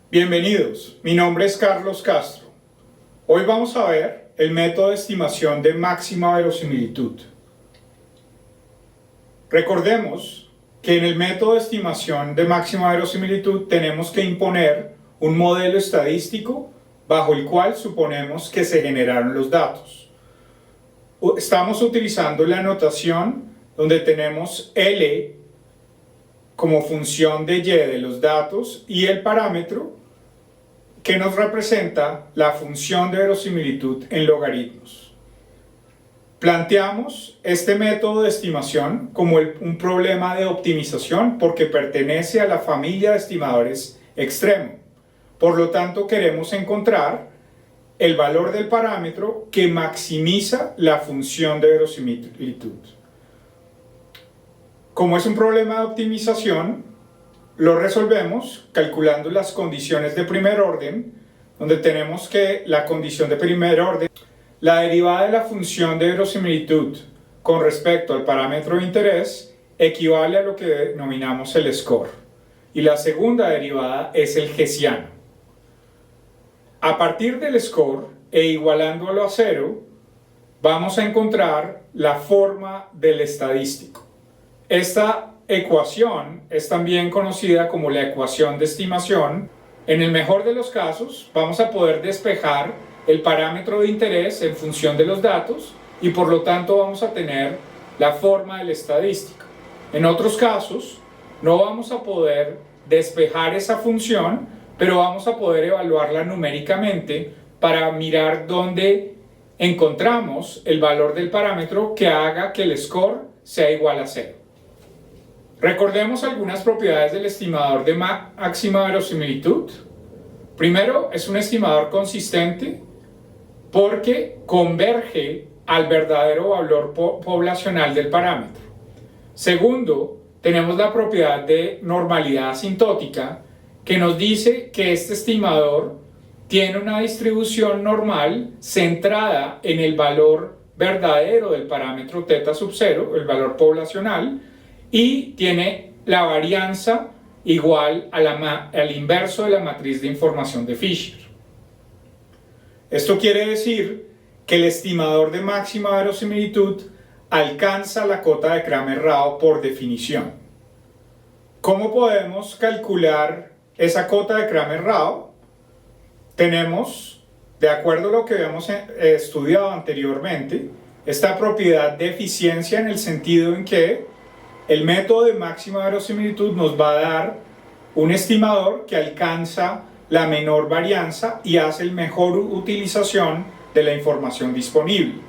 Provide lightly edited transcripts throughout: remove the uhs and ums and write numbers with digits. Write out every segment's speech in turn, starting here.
Bienvenidos, mi nombre es Carlos Castro. Hoy vamos a ver el método de estimación de máxima verosimilitud. Recordemos que en el método de estimación de máxima verosimilitud tenemos que imponer un modelo estadístico bajo el cual suponemos que se generaron los datos. Estamos utilizando la notación donde tenemos L como función de Y de los datos y el parámetro que nos representa la función de verosimilitud en logaritmos. Planteamos este método de estimación como un problema de optimización porque pertenece a la familia de estimadores extremo. Por lo tanto, queremos encontrar el valor del parámetro que maximiza la función de verosimilitud. Como es un problema de optimización, lo resolvemos calculando las condiciones de primer orden, donde tenemos que la condición de primer orden, la derivada de la función de verosimilitud con respecto al parámetro de interés, equivale a lo que denominamos el score. Y la segunda derivada es el hessiano. A partir del score e igualándolo a cero, vamos a encontrar la forma del estadístico. Esta ecuación es también conocida como la ecuación de estimación. En el mejor de los casos, vamos a poder despejar el parámetro de interés en función de los datos y por lo tanto vamos a tener la forma del estadístico. En otros casos, no vamos a poder despejar esa función, pero vamos a poder evaluarla numéricamente para mirar dónde encontramos el valor del parámetro que haga que el score sea igual a 0. Recordemos algunas propiedades del estimador de máxima verosimilitud. Primero, es un estimador consistente porque converge al verdadero valor poblacional del parámetro. Segundo, tenemos la propiedad de normalidad asintótica que nos dice que este estimador tiene una distribución normal centrada en el valor verdadero del parámetro θ sub 0, el valor poblacional, y tiene la varianza igual al inverso de la matriz de información de Fisher. Esto quiere decir que el estimador de máxima verosimilitud alcanza la cota de Cramer-Rao por definición. ¿Cómo podemos calcular esa cota de Cramer-Rao? Tenemos, de acuerdo a lo que habíamos estudiado anteriormente, esta propiedad de eficiencia en el sentido en que el método de máxima verosimilitud nos va a dar un estimador que alcanza la menor varianza y hace la mejor utilización de la información disponible.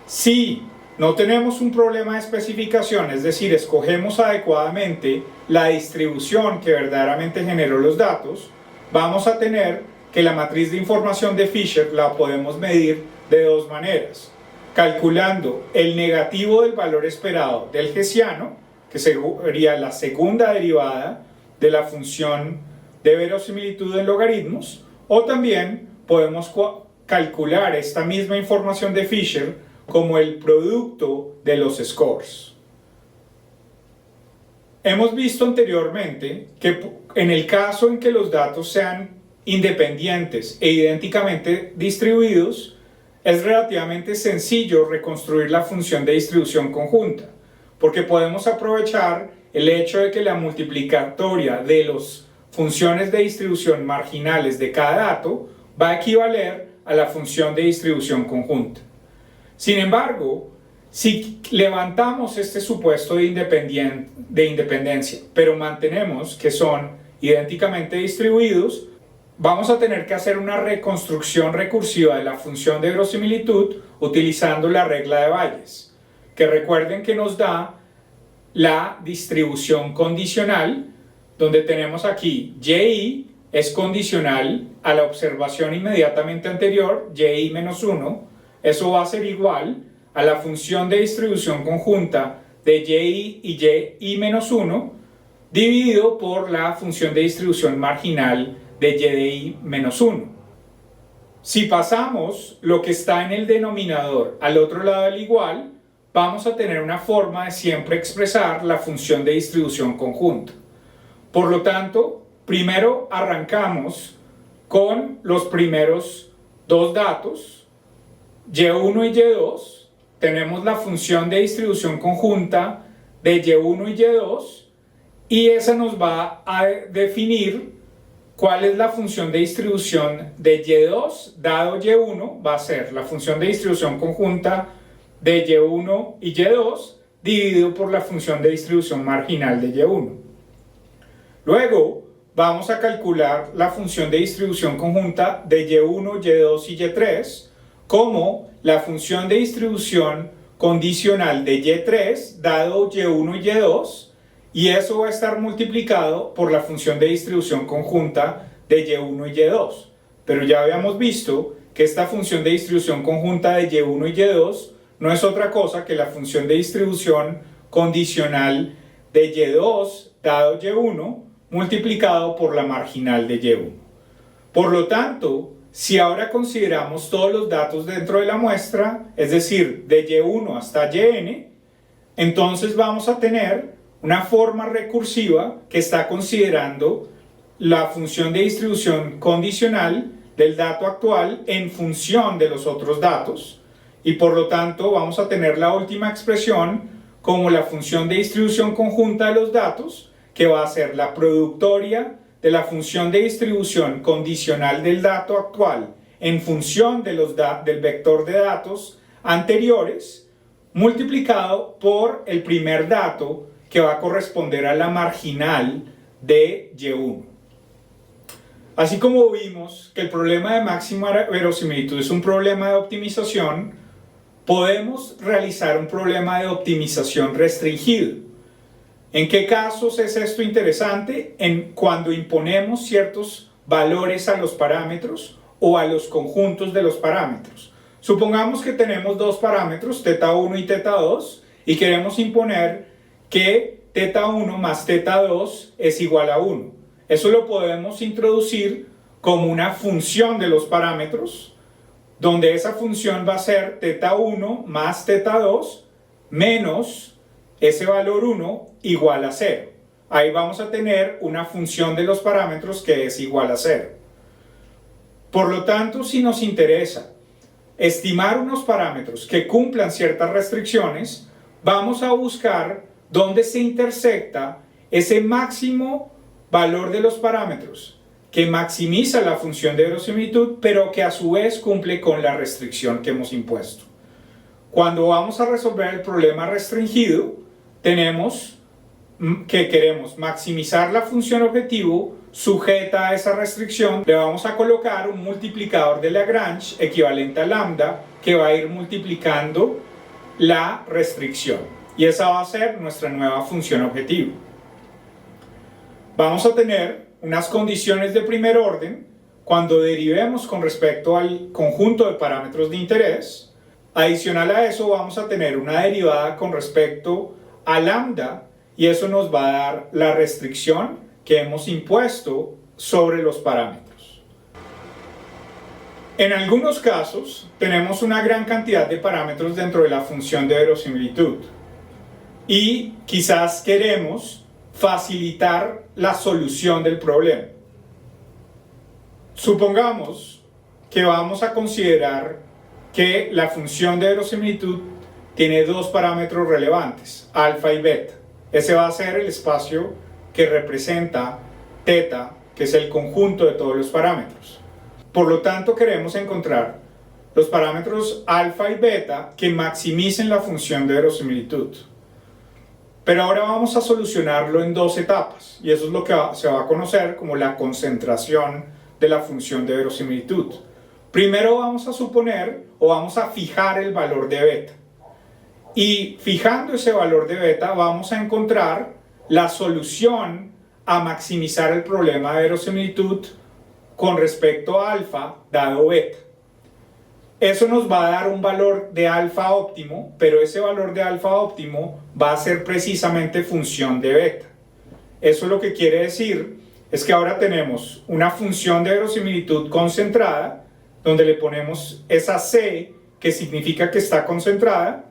Si no tenemos un problema de especificación, es decir, escogemos adecuadamente la distribución que verdaderamente generó los datos, vamos a tener que la matriz de información de Fisher la podemos medir de dos maneras. Calculando el negativo del valor esperado del hessiano, que sería la segunda derivada de la función de verosimilitud en logaritmos, o también podemos calcular esta misma información de Fisher como el producto de los scores. Hemos visto anteriormente que en el caso en que los datos sean independientes e idénticamente distribuidos, es relativamente sencillo reconstruir la función de distribución conjunta, porque podemos aprovechar el hecho de que la multiplicatoria de las funciones de distribución marginales de cada dato va a equivaler a la función de distribución conjunta. Sin embargo, si levantamos este supuesto de independencia, pero mantenemos que son idénticamente distribuidos, vamos a tener que hacer una reconstrucción recursiva de la función de verosimilitud utilizando la regla de Bayes, que recuerden que nos da la distribución condicional, donde tenemos aquí yi es condicional a la observación inmediatamente anterior, yi menos 1, eso va a ser igual a la función de distribución conjunta de yi y yi menos 1 dividido por la función de distribución marginal de y de i menos 1. Si pasamos lo que está en el denominador al otro lado del igual, vamos a tener una forma de siempre expresar la función de distribución conjunta. Por lo tanto, primero arrancamos con los primeros dos datos, y1 y y2. Tenemos la función de distribución conjunta de y1 y y2, y esa nos va a definir cuál es la función de distribución de y2 dado y1. Va a ser la función de distribución conjunta de y1 y y2 dividido por la función de distribución marginal de y1. Luego vamos a calcular la función de distribución conjunta de y1, y2 y y3 como la función de distribución condicional de y3 dado y1 y y2, y eso va a estar multiplicado por la función de distribución conjunta de y1 y y2. Pero ya habíamos visto que esta función de distribución conjunta de y1 y y2 no es otra cosa que la función de distribución condicional de y2 dado y1 multiplicado por la marginal de y1. Por lo tanto, si ahora consideramos todos los datos dentro de la muestra, es decir, de y1 hasta yn, entonces vamos a tener una forma recursiva que está considerando la función de distribución condicional del dato actual en función de los otros datos, y por lo tanto vamos a tener la última expresión como la función de distribución conjunta de los datos, que va a ser la productoria de la función de distribución condicional del dato actual en función de del vector de datos anteriores, multiplicado por el primer dato, que va a corresponder a la marginal de y1. Así como vimos que el problema de máxima verosimilitud es un problema de optimización, podemos realizar un problema de optimización restringido. ¿En qué casos es esto interesante? Cuando imponemos ciertos valores a los parámetros o a los conjuntos de los parámetros. Supongamos que tenemos dos parámetros, θ1 y θ2, y queremos imponer que θ1 más θ2 es igual a 1. Eso lo podemos introducir como una función de los parámetros, donde esa función va a ser θ1 más θ2 menos ese valor 1 igual a 0. Ahí vamos a tener una función de los parámetros que es igual a 0. Por lo tanto, si nos interesa estimar unos parámetros que cumplan ciertas restricciones, vamos a buscar dónde se intersecta ese máximo valor de los parámetros que maximiza la función de verosimilitud, pero que a su vez cumple con la restricción que hemos impuesto. Cuando vamos a resolver el problema restringido, tenemos que queremos maximizar la función objetivo sujeta a esa restricción. Le vamos a colocar un multiplicador de Lagrange equivalente a lambda que va a ir multiplicando la restricción, y esa va a ser nuestra nueva función objetivo. Vamos a tener unas condiciones de primer orden cuando derivemos con respecto al conjunto de parámetros de interés. Adicional a eso, vamos a tener una derivada con respecto a lambda, y eso nos va a dar la restricción que hemos impuesto sobre los parámetros. En algunos casos tenemos una gran cantidad de parámetros dentro de la función de verosimilitud y quizás queremos facilitar la solución del problema. Supongamos que vamos a considerar que la función de verosimilitud tiene dos parámetros relevantes, alfa y beta. Ese va a ser el espacio que representa θ, que es el conjunto de todos los parámetros. Por lo tanto, queremos encontrar los parámetros alfa y beta que maximicen la función de verosimilitud. Pero ahora vamos a solucionarlo en dos etapas, y eso es lo que se va a conocer como la concentración de la función de verosimilitud. Primero vamos a suponer o vamos a fijar el valor de beta. Y fijando ese valor de beta vamos a encontrar la solución a maximizar el problema de verosimilitud con respecto a alfa dado beta. Eso nos va a dar un valor de alfa óptimo, pero ese valor de alfa óptimo va a ser precisamente función de beta. Eso lo que quiere decir es que ahora tenemos una función de verosimilitud concentrada, donde le ponemos esa C, que significa que está concentrada,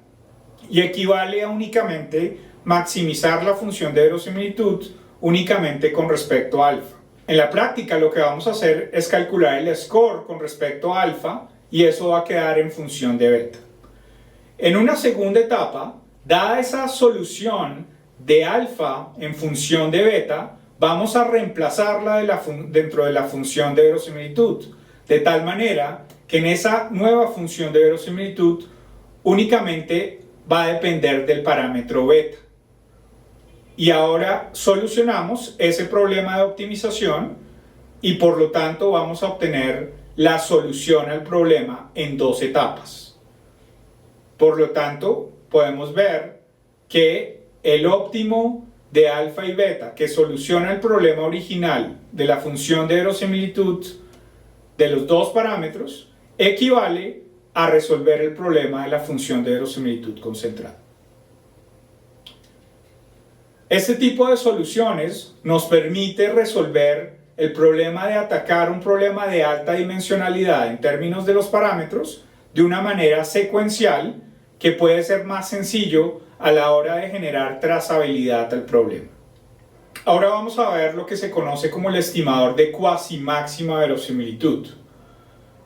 y equivale a únicamente maximizar la función de verosimilitud únicamente con respecto a alfa. En la práctica lo que vamos a hacer es calcular el score con respecto a alfa y eso va a quedar en función de beta. En una segunda etapa, dada esa solución de alfa en función de beta, vamos a reemplazarla dentro de la función de verosimilitud, de tal manera que en esa nueva función de verosimilitud únicamente va a depender del parámetro beta. Y ahora solucionamos ese problema de optimización y por lo tanto vamos a obtener la solución al problema en dos etapas. Por lo tanto, podemos ver que el óptimo de alfa y beta que soluciona el problema original de la función de verosimilitud de los dos parámetros equivale a resolver el problema de la función de verosimilitud concentrada. Este tipo de soluciones nos permite resolver el problema de atacar un problema de alta dimensionalidad en términos de los parámetros de una manera secuencial que puede ser más sencillo a la hora de generar trazabilidad al problema. Ahora vamos a ver lo que se conoce como el estimador de cuasi máxima verosimilitud.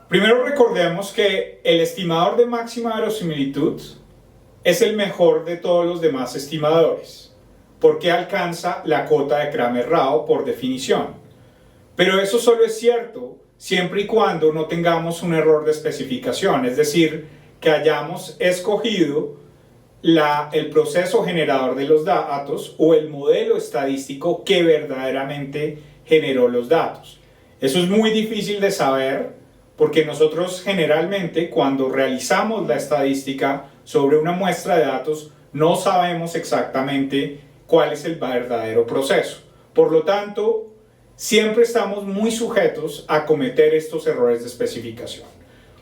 Primero recordemos que el estimador de máxima verosimilitud es el mejor de todos los demás estimadores, porque alcanza la cota de Cramer-Rao por definición. Pero eso solo es cierto siempre y cuando no tengamos un error de especificación, es decir, que hayamos escogido el proceso generador de los datos o el modelo estadístico que verdaderamente generó los datos. Eso es muy difícil de saber porque nosotros generalmente cuando realizamos la estadística sobre una muestra de datos no sabemos exactamente cuál es el verdadero proceso. Por lo tanto, siempre estamos muy sujetos a cometer estos errores de especificación.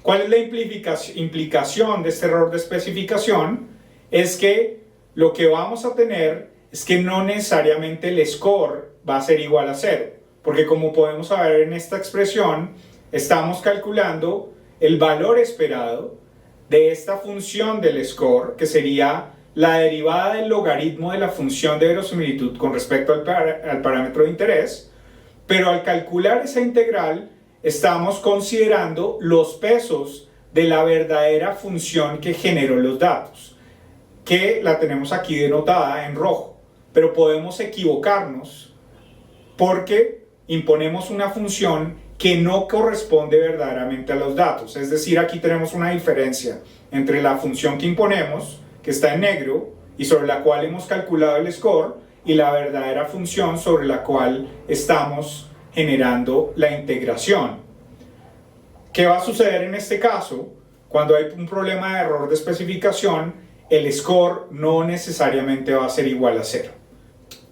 ¿Cuál es la implicación de este error de especificación? Es que lo que vamos a tener es que no necesariamente el score va a ser igual a 0, porque como podemos ver en esta expresión, estamos calculando el valor esperado de esta función del score, que sería la derivada del logaritmo de la función de verosimilitud con respecto al parámetro de interés, pero al calcular esa integral estamos considerando los pesos de la verdadera función que generó los datos, que la tenemos aquí denotada en rojo, pero podemos equivocarnos porque imponemos una función que no corresponde verdaderamente a los datos. Es decir, aquí tenemos una diferencia entre la función que imponemos, que está en negro, y sobre la cual hemos calculado el score, y la verdadera función sobre la cual estamos generando la integración. ¿Qué va a suceder en este caso? Cuando hay un problema de error de especificación, el score no necesariamente va a ser igual a 0.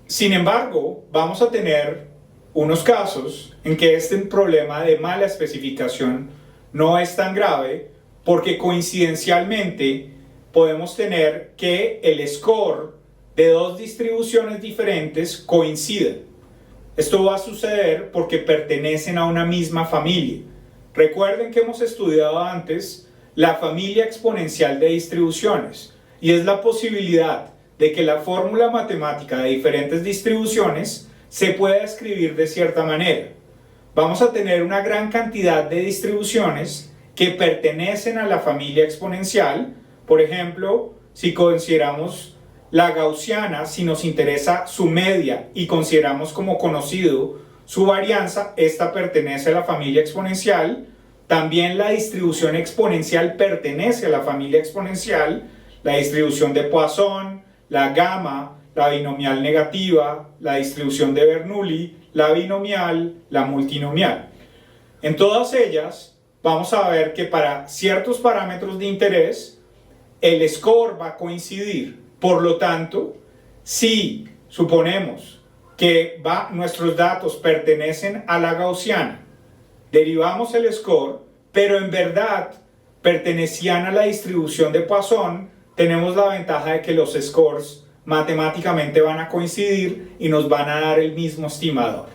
Sin embargo, vamos a tener unos casos en que este problema de mala especificación no es tan grave porque coincidencialmente podemos tener que el score de dos distribuciones diferentes coinciden. Esto va a suceder porque pertenecen a una misma familia. Recuerden que hemos estudiado antes la familia exponencial de distribuciones y es la posibilidad de que la fórmula matemática de diferentes distribuciones se pueda escribir de cierta manera. Vamos a tener una gran cantidad de distribuciones que pertenecen a la familia exponencial. Por ejemplo, si consideramos la gaussiana, si nos interesa su media y consideramos como conocido su varianza, esta pertenece a la familia exponencial. También la distribución exponencial pertenece a la familia exponencial, la distribución de Poisson, la gamma, la binomial negativa, la distribución de Bernoulli, la binomial, la multinomial. En todas ellas vamos a ver que para ciertos parámetros de interés el score va a coincidir. Por lo tanto, si suponemos que nuestros datos pertenecen a la gaussiana, derivamos el score, pero en verdad pertenecían a la distribución de Poisson, tenemos la ventaja de que los scores matemáticamente van a coincidir y nos van a dar el mismo estimador.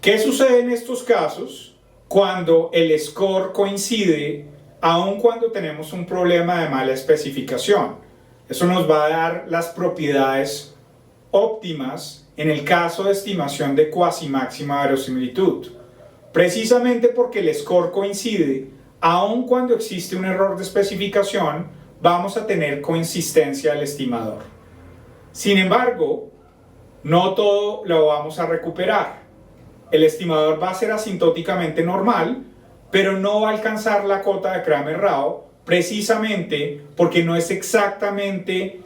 ¿Qué sucede en estos casos cuando el score coincide, aun cuando tenemos un problema de mala especificación? Eso nos va a dar las propiedades óptimas en el caso de estimación de cuasi máxima verosimilitud, precisamente porque el score coincide, aun cuando existe un error de especificación, vamos a tener consistencia del estimador. Sin embargo, no todo lo vamos a recuperar. El estimador va a ser asintóticamente normal, pero no va a alcanzar la cota de Kramer-Rao, precisamente porque no es exactamente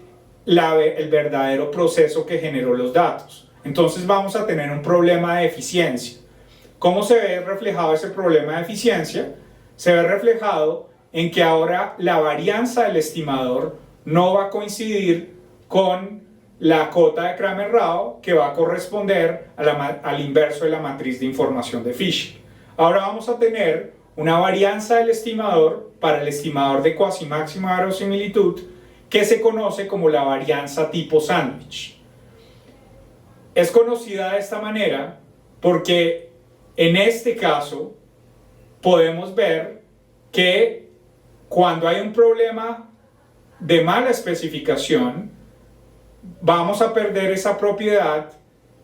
el verdadero proceso que generó los datos. Entonces vamos a tener un problema de eficiencia. ¿Cómo se ve reflejado ese problema de eficiencia? Se ve reflejado en que ahora la varianza del estimador no va a coincidir con la cota de Kramer-Rao, que va a corresponder al inverso de la matriz de información de Fisher. Ahora vamos a tener una varianza del estimador para el estimador de cuasi máxima verosimilitud, que se conoce como la varianza tipo sándwich. Es conocida de esta manera porque en este caso podemos ver que cuando hay un problema de mala especificación, vamos a perder esa propiedad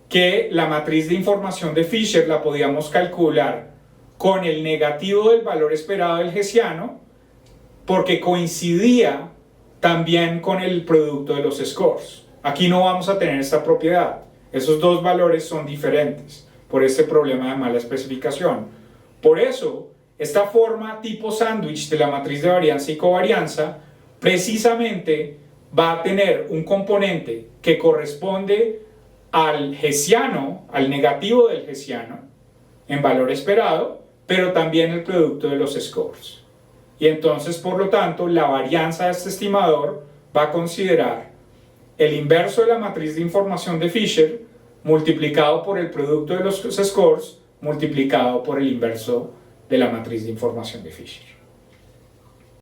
que la matriz de información de Fisher la podíamos calcular con el negativo del valor esperado del hessiano, porque coincidía también con el producto de los scores. Aquí no vamos a tener esta propiedad. Esos dos valores son diferentes por este problema de mala especificación. Por eso, esta forma tipo sándwich de la matriz de varianza y covarianza precisamente va a tener un componente que corresponde al hessiano, al negativo del hessiano, en valor esperado, pero también el producto de los scores. Y entonces, por lo tanto, la varianza de este estimador va a considerar el inverso de la matriz de información de Fisher multiplicado por el producto de los scores multiplicado por el inverso de la matriz de información de Fisher.